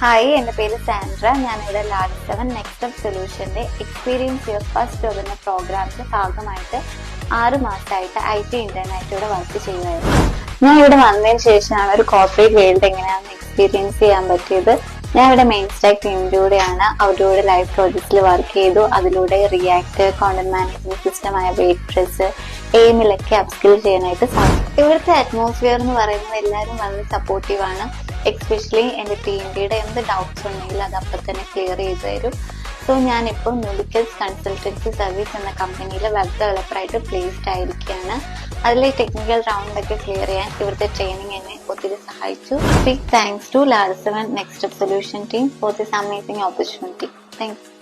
Hi, എൻ്റെ പേര് Sandra. ഞാനിവിടെ ലാഡ്7 നെക്സ്റ്റ് സ്റ്റെപ്പ് സൊല്യൂഷൻ്റെ എക്സ്പീരിയൻസ് യുവർ ഫസ്റ്റ് ജോബ് എന്ന പ്രോഗ്രാമിൻ്റെ ഭാഗമായിട്ട് 6 മാസമായിട്ട് IT ഇന്റേണായിട്ട് ഇവിടെ വർക്ക് ചെയ്യുമായിരുന്നു. ഞാൻ ഇവിടെ വന്നതിന് ശേഷമാണ് ഒരു കോർപ്പറേറ്റ് വേൾഡ് എങ്ങനെയാണെന്ന് എക്സ്പീരിയൻസ് ചെയ്യാൻ പറ്റിയത്. ഞാൻ ഇവിടെ മെയിൻ സ്റ്റാക്ക് ടീമിൻ്റെ കൂടെയാണ്. അവരുടെ കൂടെ ലൈവ് പ്രോജക്ട്സിൽ വർക്ക് ചെയ്തു. അതിലൂടെ റിയാക്ട്, കോണ്ടന്റ് മാനേജ്മെന്റ് സിസ്റ്റമായ വേഡ്പ്രസ്, എയിമിലൊക്കെ അപ്സ്കിൽ ചെയ്യാനായിട്ട് സാധിക്കും. ഇവിടുത്തെ അറ്റ്മോസ്ഫിയർ എന്ന് പറയുന്നത് എല്ലാവരും വളരെ സപ്പോർട്ടീവാണ്. എക്സ്പെഷ്യലി എൻ്റെ ടീമിൻ്റെ എന്ത് ഡൗട്ട്സ് ഉണ്ടെങ്കിലും അത് അപ്പം തന്നെ ക്ലിയർ ചെയ്തു തരും. സോ ഞാനിപ്പോൾ ന്യൂലിക്കൽസ് കൺസൾട്ടൻസി സർവീസ് എന്ന കമ്പനിയിൽ വെബ് ഡെവലപ്പറായിട്ട് പ്ലേസ്ഡ് ആയിരിക്കുകയാണ്. അതിലെ ടെക്നിക്കൽ റൗണ്ടൊക്കെ ക്ലിയർ ചെയ്യാൻ ഇവിടുത്തെ ട്രെയിനിങ് എന്നെ ഒത്തിരി സഹായിച്ചു. ബിഗ് താങ്ക്സ് ടു ലാഡ്7 next step solution team for this amazing opportunity. Thanks.